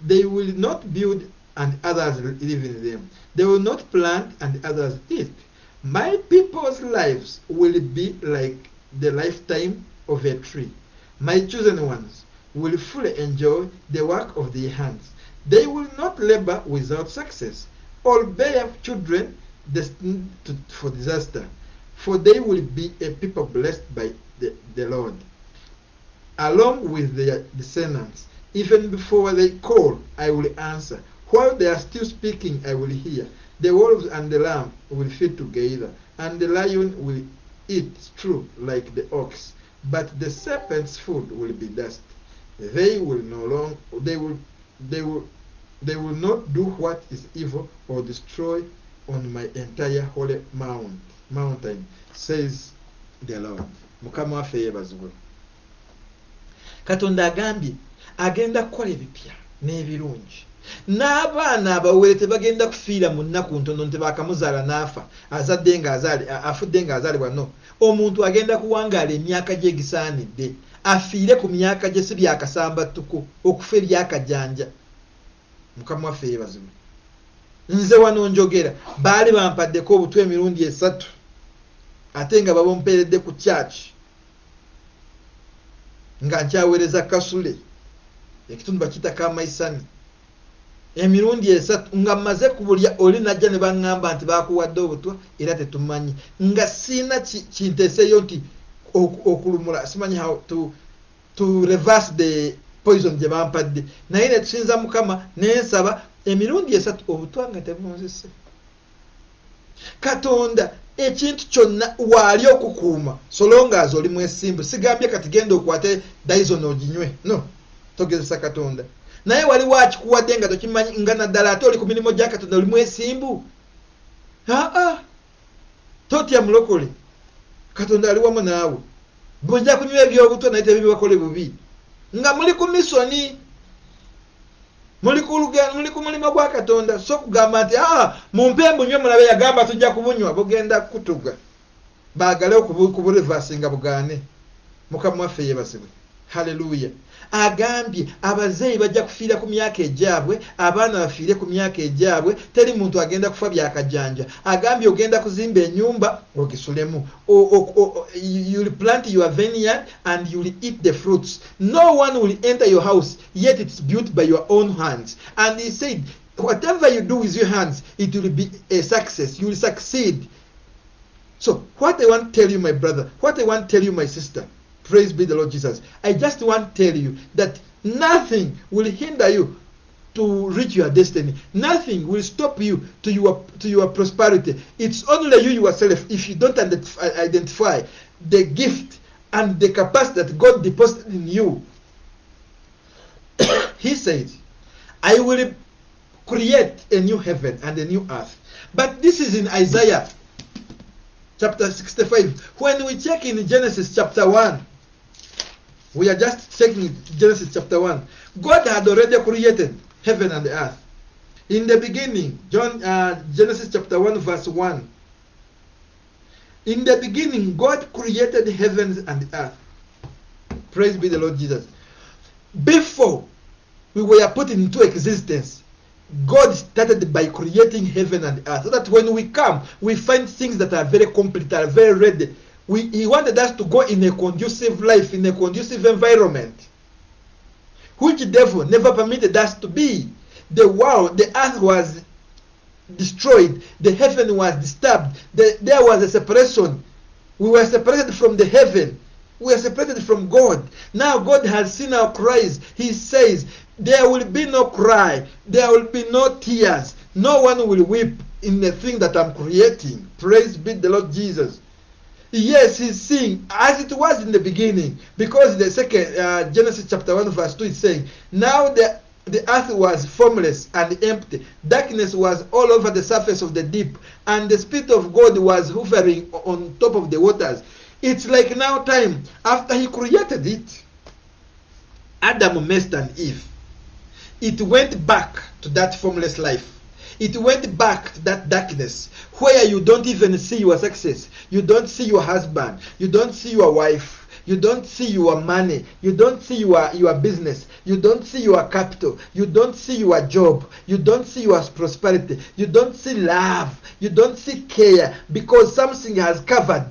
They will not build and others live in them. They will not plant and others eat. My people's lives will be like the lifetime of a tree. My chosen ones will fully enjoy the work of their hands. They will not labor without success, or bear children destined for disaster, for they will be a people blessed by the Lord, along with their descendants. Even before they call, I will answer. While they are still speaking, I will hear. The wolves and the lamb will feed together, and the lion will eat straw like the ox. But the serpent's food will be dust. They will not do what is evil or destroy on my entire holy mountain, says the Lord. Mukama waffe yeebazibwe. Katonda agambye agenda kukola ebipya n'ebirungi. N'abaana abawere tebagenda kufiira mu nnaku ntono nti baakamuzaala n'afa afudde ng'azaalibwa no. Omuntu agenda kuwangaala emyaka gye egisaanidde afiire ku myaka gye si byakasambattuko okufa ebyakajjanja. Mukama waffe yeebazibwe. Nze wano njogera baali bampaddeko obutwa emirundi 3 ate nga babomperedde ku church nga nkyaweereza kasule ekitundu bakiyita Kamaisani emirundi 3 nga mmaze kubulya oli najja ne baŋŋamba nti baakuwadde obutwa era tetumanyi nga siina kinteeseyo nti okulumula simanyi how to reverse the poison gye bampadde naye ne tusinza Mukama nensaba emirundi 3 obutwa nga tebunzise. Katonda ekintu kyonna waali okukuuma solongazi oli mwesimbu sigambye kati genda okwate Dyson oginywe no togezesa Katonda naye wali wakikuwadde nga tokimanyi nga naddala ate oli ku mirimu gya Katonda oli mwesimbu totya mulokole Katonda ali wamu naawe bwojja kunywa ebyobutwa naye tebibakole bubi nga muli ku misoni muli ku lugendo muli ku mulimu gwa Katonda so kugamba nti mumpe mbunywe mulabe yagamba tujja kubunywa bugenda kutuga baagale okuburevasinga bugaane. Mukama waffe yeebazibwe. Haleluya. Agambye abazeeyi bajja kufiira ku myaka egyabwe abaana bafiire ku myaka egyabwe teri muntu agenda kufa byakajanja. Agambye ogenda kuzimba ennyumba ogisulemu you'll plant your vineyard and you'll eat the fruits. No one will enter your house yet it's built by your own hands. And he said whatever you do with your hands it will be a success. You will succeed. So what I want to tell you my brother, what I want to tell you my sister, praise be the Lord Jesus, I just want to tell you that nothing will hinder you to reach your destiny. Nothing will stop you to your prosperity. It's only you yourself if you don't identify the gift and the capacity that God deposited in you. He said, I will create a new heaven and a new earth. But this is in Isaiah chapter 65. When we check in Genesis chapter 1, we are just checking Genesis chapter 1. God had already created heaven and earth. In the beginning, Genesis chapter 1 verse 1. In the beginning, God created heavens and earth. Praise be the Lord Jesus. Before we were put into existence, God started by creating heaven and earth, so that when we come, we find things that are very complete, are very ready. He wanted us to go in a conducive life, in a conducive environment, which the devil never permitted us to be. The world, the earth was destroyed, the heaven was disturbed, there was a separation. We were separated from the heaven. We are separated from God. Now God has seen our cries. He says, there will be no cry. There will be no tears. No one will weep in the thing that I'm creating. Praise be the Lord Jesus. Yes, he's saying, as it was in the beginning, because the second Genesis chapter 1 verse 2 is saying, now the earth was formless and empty. Darkness was all over the surface of the deep, and the Spirit of God was hovering on top of the waters. It's like now time, after he created it, Adam messed and Eve. It went back to that formless life. It went back to that darkness where you don't even see your success. You don't see your husband. You don't see your wife. You don't see your money. You don't see your business. You don't see your capital. You don't see your job. You don't see your prosperity. You don't see love. You don't see care, because something has covered.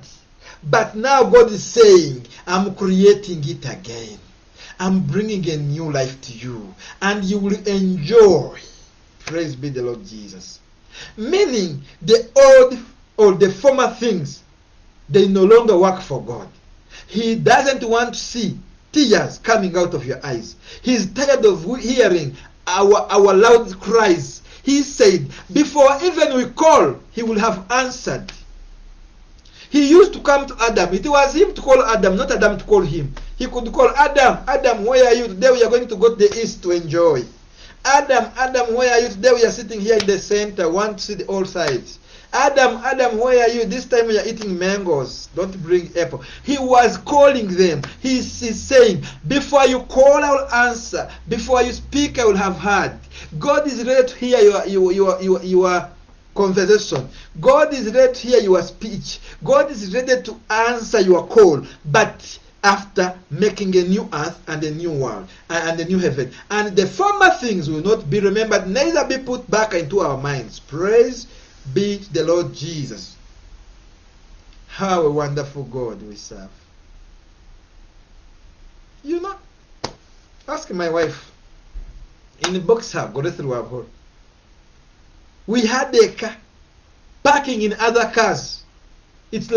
But now God is saying, I'm creating it again. I'm bringing a new life to you, and you will enjoy. Praise be the Lord Jesus. Meaning the old or the former things, they no longer work for God. He doesn't want to see tears coming out of your eyes. He's tired of hearing our loud cries. He said, before even we call, he will have answered. He used to come to Adam. It was him to call Adam, not Adam to call him. He could call Adam, Adam, where are you? Today we are going to go to the east to enjoy. Adam, Adam, where are you? Today we are sitting here in the center, want to see the all sides. Adam, Adam, where are you? This time we are eating mangoes. Don't bring apple. He was calling them. He's saying, before you call, I will answer. Before you speak, I will have heard. God is ready to hear your conversation. God is ready to hear your speech. God is ready to answer your call. But after making a new earth and a new world and a new heaven. And the former things will not be remembered, neither be put back into our minds. Praise be to the Lord Jesus. How a wonderful God we serve. You know, ask my wife. In the box hub, go through our hall. We had a car parking in other cars. It's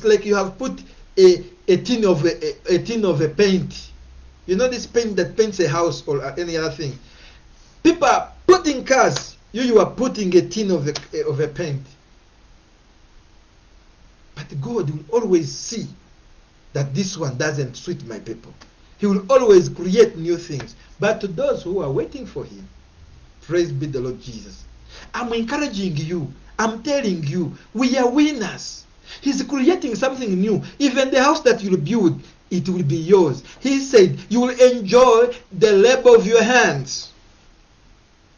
like you have put a tin of a paint. You know this paint that paints a house or any other thing. People are putting cars. You are putting a tin of a paint. But God will always see that this one doesn't suit my people. He will always create new things. But to those who are waiting for him, praise be the Lord Jesus. I'm encouraging you. I'm telling you, we are winners. He's creating something new. Even the house that you'll build, it will be yours. He said, you will enjoy the labor of your hands.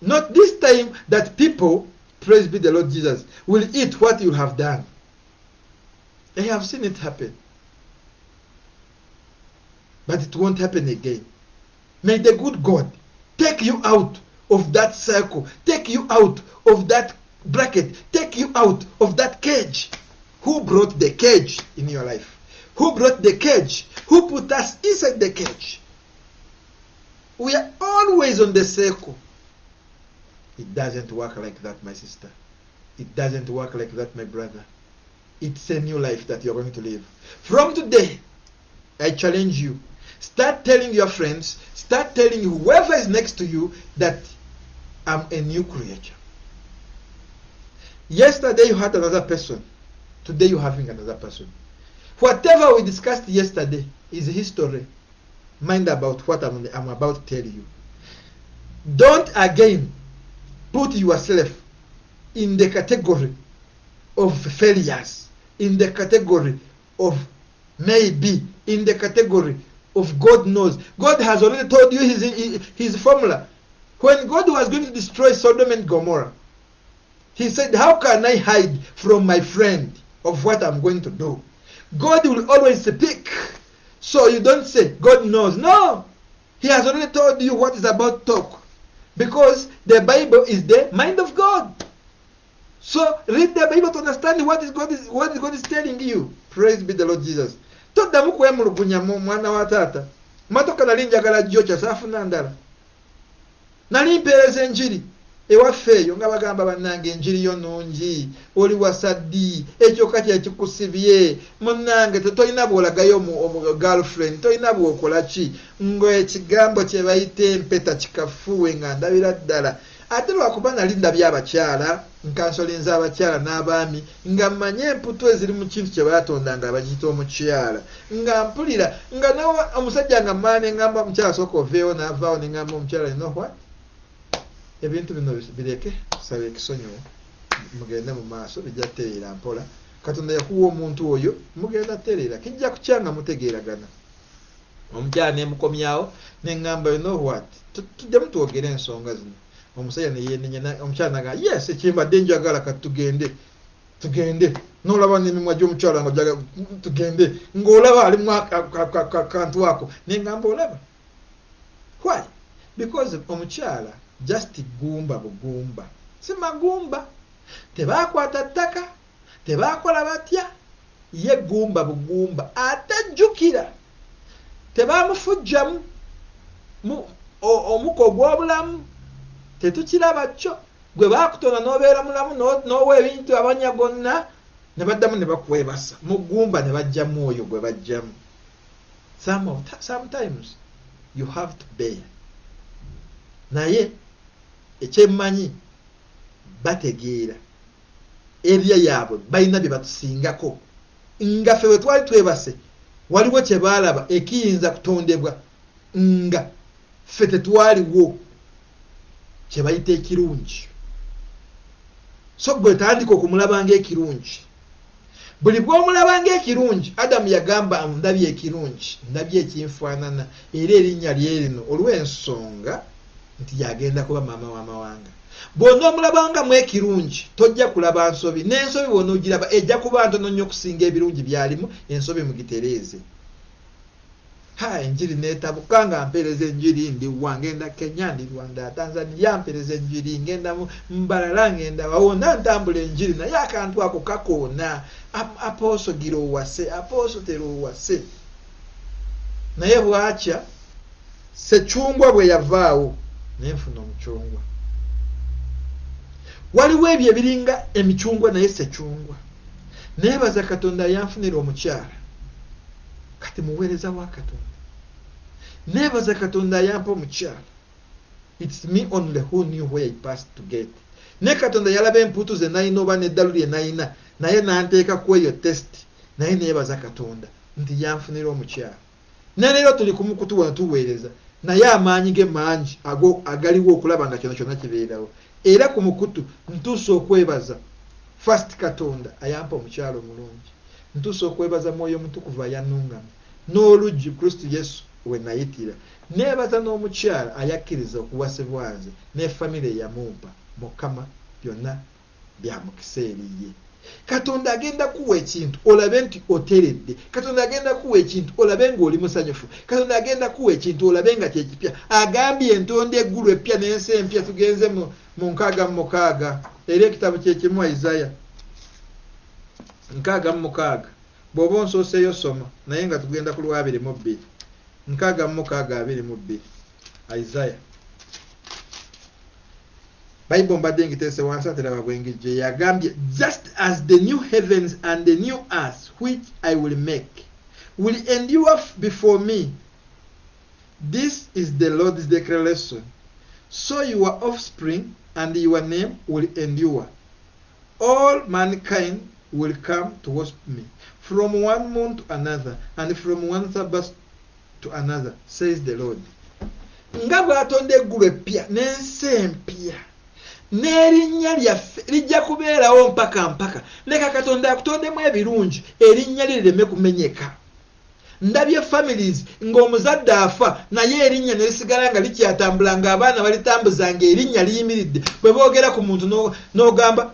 Not this time that people, praise be the Lord Jesus, will eat what you have done. I have seen it happen. But it won't happen again. May the good God take you out of that circle, take you out of that bracket, take you out of that cage. Who brought the cage in your life? Who brought the cage? Who put us inside the cage? We are always on the circle. It doesn't work like that, my sister. It doesn't work like that, my brother. It's a new life that you're going to live. From today, I challenge you. Start telling your friends, start telling whoever is next to you that I'm a new creature. Yesterday you had another person. Today you're having another person. Whatever we discussed yesterday is history. Mind about what I'm about to tell you. Don't again put yourself in the category of failures, in the category of maybe, in the category of God knows. God has already told you his formula. When God was going to destroy Sodom and Gomorrah, he said, how can I hide from my friend of what I'm going to do? God will always speak. So you don't say, God knows. No. He has already told you what is about to talk. Because the Bible is the mind of God. So read the Bible to understand what God is telling you. Praise be the Lord Jesus. Toddamu kwemulugunya mwana wa tata. Matoka nali njagala jjocha saafuna ndala. Nali mpeereza enjiri ewafeeyo nga bagamba bannange enjiri yo nungi oli wasaddi ekyoka kyekikusibye munnange tetolina bwolagayo girlfriend tolina bwokola ki ng'ekigambo kye bayita empeta kikafuwe nga ndabira ddala ate lwakuba nali ndabye abakyala nkansolinza abakyala n'abaami nga mmanye emputu eziri mu kintu kye baatonda nga bagiyita omukyala nga mpulira nga nawe omusajja nga mmaane ngamba omukyala sooka oveewo n'avaawo ne ngamba omukyala you know what ebintu bino bireke sabe ekisonyiwo mugende mu maaso bijja kutereera mpola katonda yakuwa omuntu oyo mugenda tereera kijja kukyanga mutegeeragana omukyala nemukomyawo neŋŋamba you know what tujjamu twogere ensonga zino omusajja neyenenya omukyala naga yes ekimbadde njagala kati tugende n'olaba n'emimwa gy'omukyala nga ojaga tugende ng'olaba alimu akantu ako neŋŋamba olaba why because omukyala just gumba bugumba si magumba tebaakwata ttaka tebaakola batya ye gumba bugumba atajjukira tebaamufujjamu omuko gw'obulamu tetukiraba kyo gwe baakutonda n'obeera mulamu n'owa ebintu abanya gonna ne baddamu ne bakwebasa mu gumba ne bajjamu oyo gwe bajjamu. Sometimes you have to bear. Naye ekyemmanyi bategeera ebya yaabwe balina bye batusingako nga ffe bwe twali twebase waliwo kye baalaba ekiyinza kutondebwa nga ffe tetwaliwo kye bayita ekirungi. So gwe tandika okumulaba ng'ekirungi. Buli bw'omulaba ng'ekirungi Adamu yagamba ndabye ekirungi ndabye ekinfaanana era erinnya lye lino olw'ensonga nti yagenda kuba maama w'amawanga. Bw'ona omulabanga mu ekirungi tojja kulaba nsobi n'ensobi bw'ona ogiraba ejja kuba ntono nnyo okusinga ebirungi byalimu ensobi mugitereeze. enjiri netabuka nga mpereza enjiri ndi wangenda Kenya ndi Rwanda Tanzania mpereza enjiri ngenda mbalala ngenda wawona ntambula enjiri naye akantu ako kakoona aposo giro wase aposo tero wase naye bwakya Ssekyungwa bwe yavaawo nenfuna omucungwa waliwo ebyo ebiringa emicungwa naye Ssekyungwa neebaza Katonda yanfunira omukyala kati muweereza wa Katonda neebaza Katonda yampa omukyala it's me only who knew where he passed to get ne Katonda yalaba empuutu ze nayina oba n'eddalu lye nayina naye nanteeka ku eyo test naye neebaza Katonda nti yanfunira omukyala ne leero tuli ku mukutu wano tuweereza naye amaanyi ge mangi agaliwo okulaba nga kyona kyonna kibeerawo era ku mukutu ntuusa okwebaza first Katonda ayampa omukyala omulungi ntuusa okwebaza Mwoyo Mutukuvu ayanungama n'oluggi Kristo Yesu we nayitira neebaza n'omukyala ayakkiriza okuwasibwa nze ne famire yamumpa Mukama byonna bya mukisa eriye Katonda agenda kuwa ekintu olabe nti oteredde Katonda agenda kuwa ekintu olabe ng'oli musanyufu Katonda agenda kuwa ekintu olabe nga kyekipya agambye entonde eggulu epya n'ensi empya tugenze mu 6:6 era ekitabo kyekimu Isaiah 6:6 bw'oba onsooseeyo soma naye nga tugenda ku 2:2 6:22 Isaiah Bible mbadde ngiteese wansi ate laba bwengijje yagambye just as the new heavens and the new earth which I will make will endure before me, this is the Lord's declaration, so your offspring and your name will endure. All mankind will come to worship me from one moon to another and from one Sabbath to another, says the Lord. Nga bw'atonda eggulu eppya n'ensi empya n'erinnya lyaffe lijja kubeerawo mpaka leka Katonda akutondemu ebirungi erinnya lye lireme kumenyeka. Ndabye families ng'omuzadde afa naye erinnya ne lisigala nga likyatambula ng'abaana balitambuza ng'erinnya liyimiridde bwe boogera ku muntu n'ogamba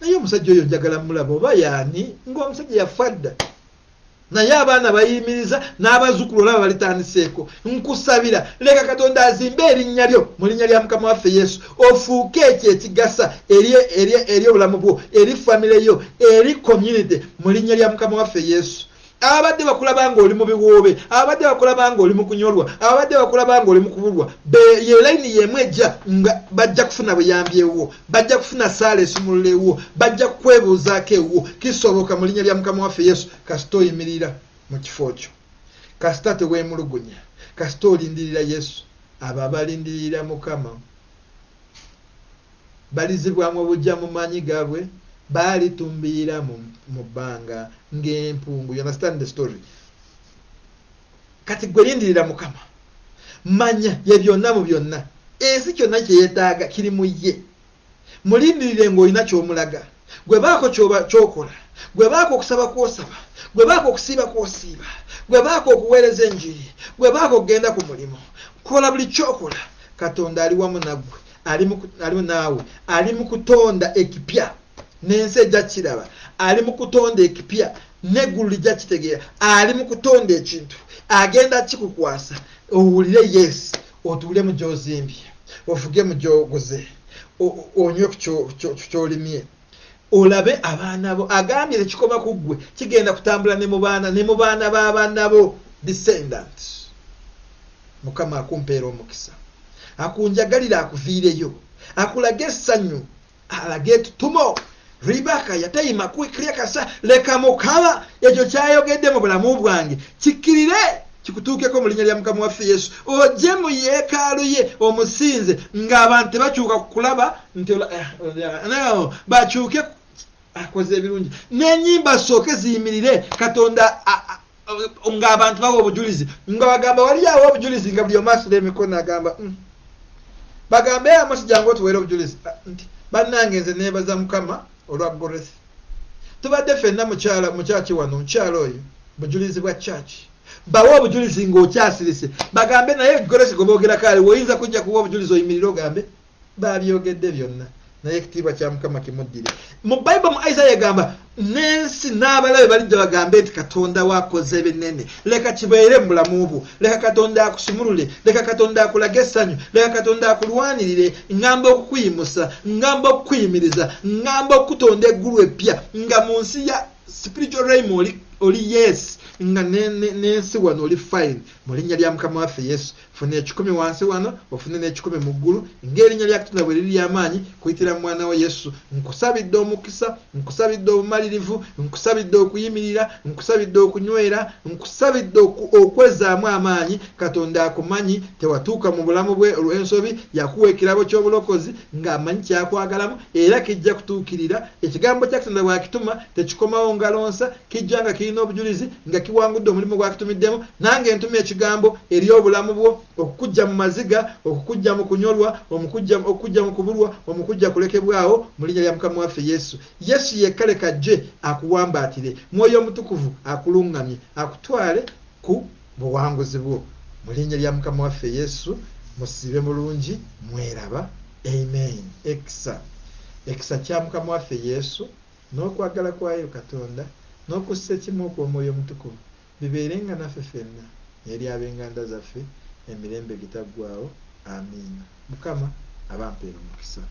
naye omusajja oyo njagala mulaba oba yaani ng'omusajja yafa dda naye abaana bayimiriza n'abazzukulu olaba balitandiseeko. Nkusabira leka Katonda azimbe erinnya lyo mu linnya lya Mukama waffe Yesu ofuuke ekyo ekigasa eri obulamu bwo eri famire yo eri community mu linnya lya Mukama waffe Yesu. Abadde bakulaba nga oli mu biwoobe abadde bakulaba nga oli mu kunyolwa abadde bakulaba nga oli mu kubulwa ye layini yemu ejja nga bajja kufuna buyambyewo bajja kufuna saala esumululewo bajja kukwebuuzaako ewo kisoboka mu linnya lya Mukama waffe Yesu kasita oyimirira mu kifo kyo kasita teweemulugunya kasita olindirira Yesu abo abalindirira Mukama balizibwamu obujja mu maanyi gaabwe balitumbiira mu bbanga ng'empungu. You understand the story? Kati gwe lindirira Mukama manya ye byonna mu byonna ensi kyonna kye yeetaaga kiri mu ye mulindirire ng'olina ky'omulaga gwe baako ky'okola gwe baako okusaba kw'osaba gwe baako okusiiba kw'osiiba gwe baako okuweereza enjiri gwe baako okugenda ku mulimu kola buli ky'okola Katonda ali wamu naggwe ali naawe ali mu kutonda ekipya n'ensi ejja kiraba ali mu kutonda ekipya n'eggulu lijja kitegeera ali mu kutonda ekintu agenda kikukwasa owulire yes otuule mu gy'ozimbye ofuge mu gy'oguze onywe ku ky'olimye olabe abaana bo agambye tekikoma ku ggwe kigenda kutambula ne mu baana b'abaana bo descendants. Mukama akumpeera omukisa akunjagalira akuviireyo akulage essanyu alage tutumo Ribaka yatayima kwikirya kasa leka Mukama ekyo kyayogedde mu bulamu bwange kikkirire kikutuukeko mu linnya lya Mukama waffe Yesu ojje mu yeekaalu ye omusinze ng'abantu tebakyuka kukulaba nti bakyuke akoze ebirungi n'ennyimba sooke ziyimirire Katonda ng'abantu bawa obujulizi nga bagamba wali awo obujulizi nga buli omu asula emikono agamba bagambe Amosi jangu otuweere obujulizi nti bannange nze neebaza Mukama olwa Goresi tubadde ffenna mukyaki wano omukyala oyo bujulizi bwa kyaki bawa obujulizi ng'okyasirise bagambe naye Goresi gwe boogerako ali woyinza kujja kuwa obujulizi oyimirire ogambe babyogedde byonna naye ekitiibwa kya Mukama kimuddire. Mu Bible mu Isaiah yagamba n'ensi n'abalabe balijja bagambe nti Katonda wakoze binene, leka kibeere mu bulamu bwo, leka Katonda akusumulule, leka Katonda akulage essanyu, leka Katonda akulwanirire, ngamba okukuyimusa, ngamba okukuyimiriza, ngamba okutonda eggulu eppya nga mu nsi ya spiritual realm oli yes, nga n'ensi wano oli fine. Mu linnya lya Mukama waffe Yesu funa 10 wansi wano ofune n'10 mu ggulu ng'erinnya lya Katonda bwe liri ly'amaanyi kuyitira mu mwana wa Yesu. Nkusabidde omukisa, nkusabidde obumalirivu, nkusabidde okuyimirira, nkusabidde okunywera, nkusabidde okwezaamu amaanyi. Katonda akumanyi, tewatuuka mu bulamu bwe olw'ensobi, yakuwa ekirabo ky'obulokozi ng'amanyi kyakwagalamu era kijja kutuukirira. Ekigambo kya Katonda bw'akituma tekikomawo ngalonsa, kijja nga kirina obujulizi nga kiwangudde omulimu gw'akitumiddemu. Nange ntuma ekigambo eri obulamu bwo, okukujja mu maziga, okukujja mu kunyolwa, okukujja mu kubulwa, omukujja kulekebwawo mu linnya lya Mukama waffe Yesu. Yesu yekkale kajje akuwambaatire, Mwoyo Omutukuvu akulungamye akutwale ku buwanguzi bwo mu linnya lya Mukama waffe Yesu. Musiibe mulungi, mweraba. Amen. Ekisa kya Mukama waffe Yesu n'okwagala kwayo Katonda n'okussa ekimu kw'Omwoyo Omutukuvu bibeerenga naffe ffenna eri ab'enganda zaffe emirembe gitaggwaawo. Amiina. Mukama abampeera omukisa.